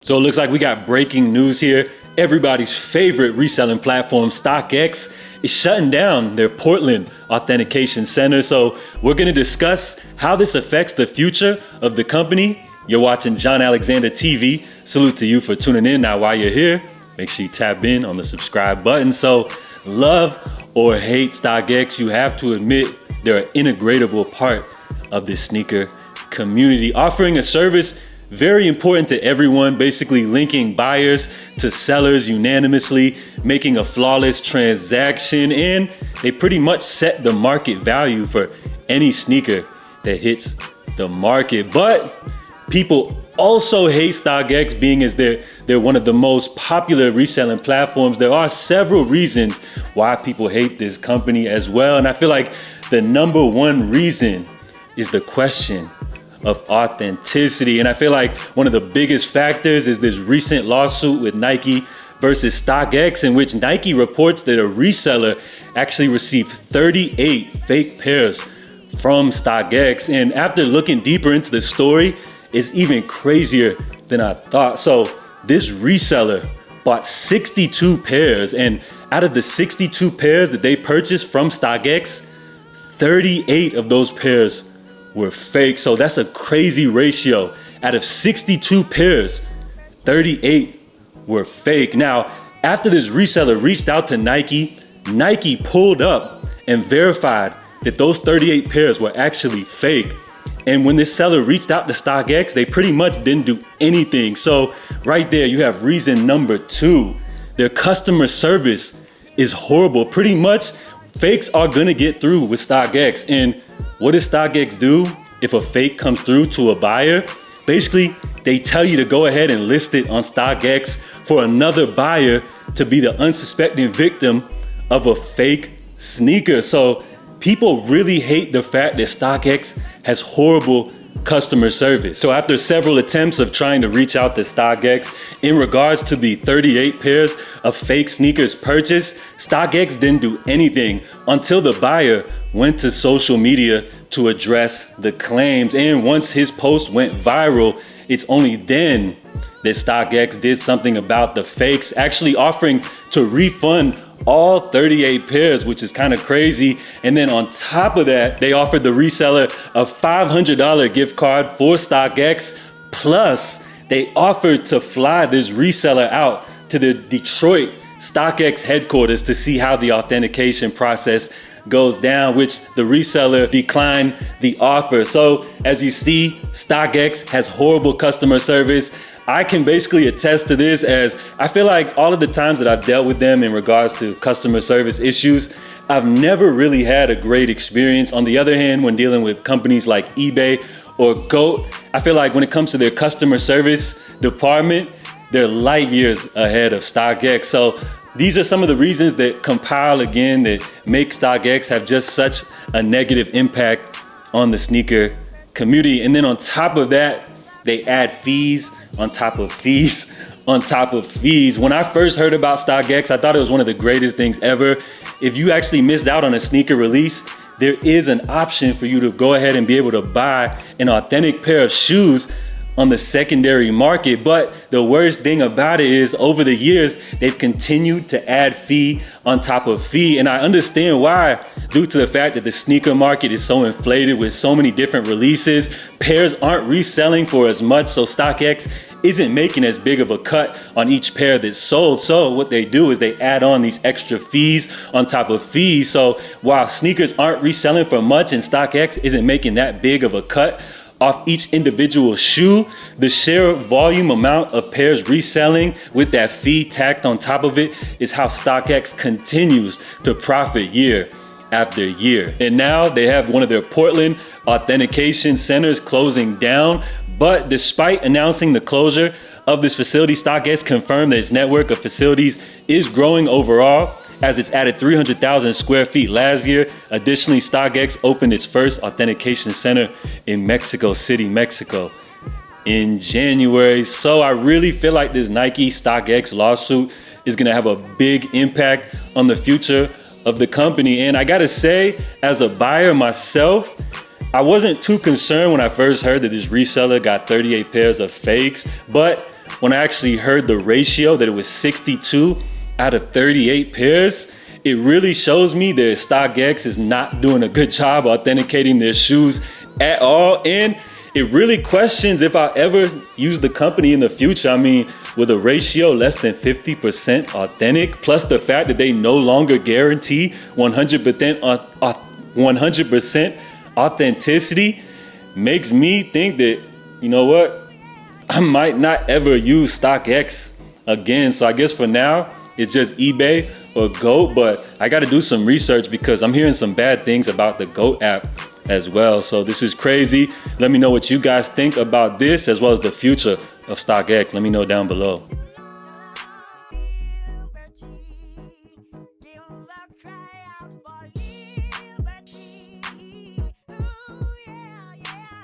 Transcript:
So it looks like we got breaking news here. Everybody's favorite reselling platform, StockX, is shutting down their Portland Authentication Center. So we're gonna discuss how this affects the future of the company. You're watching John Alexander TV. Salute to you for tuning in. Now, while you're here, make sure you tap in on the subscribe button. So love or hate StockX, you have to admit they're an integratable part of the sneaker community, offering a service very important to everyone, basically linking buyers to sellers unanimously, making a flawless transaction, and they pretty much set the market value for any sneaker that hits the market. But people also hate StockX, being as they're one of the most popular reselling platforms. There are several reasons why people hate this company as well, and I feel like the number one reason is the question of authenticity. And I feel like one of the biggest factors is this recent lawsuit with Nike versus StockX, in which Nike reports that a reseller actually received 38 fake pairs from StockX. And after looking deeper into the story, it's even crazier than I thought. So this reseller bought 62 pairs, and out of the 62 pairs that they purchased from StockX, 38 of those pairs were fake. So that's a crazy ratio. Out of 62 pairs, 38 were fake. Now, after this reseller reached out to Nike, Nike pulled up and verified that those 38 pairs were actually fake. And when this seller reached out to StockX, they pretty much didn't do anything. So right there, you have reason number two. Their customer service is horrible. Pretty much, fakes are gonna get through with StockX. And what does StockX do if a fake comes through to a buyer? Basically, they tell you to go ahead and list it on StockX for another buyer to be the unsuspecting victim of a fake sneaker. So people really hate the fact that StockX has horrible customer service. So after several attempts of trying to reach out to StockX in regards to the 38 pairs of fake sneakers purchased, StockX didn't do anything until the buyer went to social media to address the claims. And once his post went viral, it's only then that StockX did something about the fakes, actually offering to refund all 38 pairs, which is kind of crazy. And then on top of that, they offered the reseller a $500 gift card for StockX. Plus, they offered to fly this reseller out to the Detroit StockX headquarters to see how the authentication process goes down, which the reseller declined the offer. So as you see, StockX has horrible customer service. I can basically attest to this, as I feel like all of the times that I've dealt with them in regards to customer service issues, I've never really had a great experience. On the other hand, when dealing with companies like eBay or GOAT, I feel like when it comes to their customer service department, they're light years ahead of StockX. So these are some of the reasons that compile again that make StockX have just such a negative impact on the sneaker community. And then on top of that, they add fees on top of fees on top of fees. When I first heard about StockX, I thought it was one of the greatest things ever. If you actually missed out on a sneaker release, there is an option for you to go ahead and be able to buy an authentic pair of shoes on the secondary market. But the worst thing about it is, over the years, they've continued to add fee on top of fee. And I understand why, due to the fact that the sneaker market is so inflated with so many different releases. Pairs aren't reselling for as much, so StockX isn't making as big of a cut on each pair that's sold. So what they do is they add on these extra fees on top of fees. So while sneakers aren't reselling for much and StockX isn't making that big of a cut off each individual shoe, the sheer volume amount of pairs reselling with that fee tacked on top of it is how StockX continues to profit year after year. And now they have one of their Portland authentication centers closing down. But despite announcing the closure of this facility, StockX confirmed that its network of facilities is growing overall, as it's added 300,000 square feet last year. Additionally, StockX opened its first authentication center in Mexico City, Mexico in January. So I really feel like this Nike StockX lawsuit is gonna have a big impact on the future of the company. And I gotta say, as a buyer myself, I wasn't too concerned when I first heard that this reseller got 38 pairs of fakes, but when I actually heard the ratio that it was 62 out of 38 pairs, it really shows me that StockX is not doing a good job authenticating their shoes at all. And it really questions if I ever use the company in the future. I mean, with a ratio less than 50% authentic, plus the fact that they no longer guarantee 100% authenticity, makes me think that, you know what, I might not ever use StockX again. So I guess for now, it's just eBay or GOAT, but I got to do some research because I'm hearing some bad things about the GOAT app as well. So this is crazy. Let me know what you guys think about this as well as the future of StockX. Let me know down below.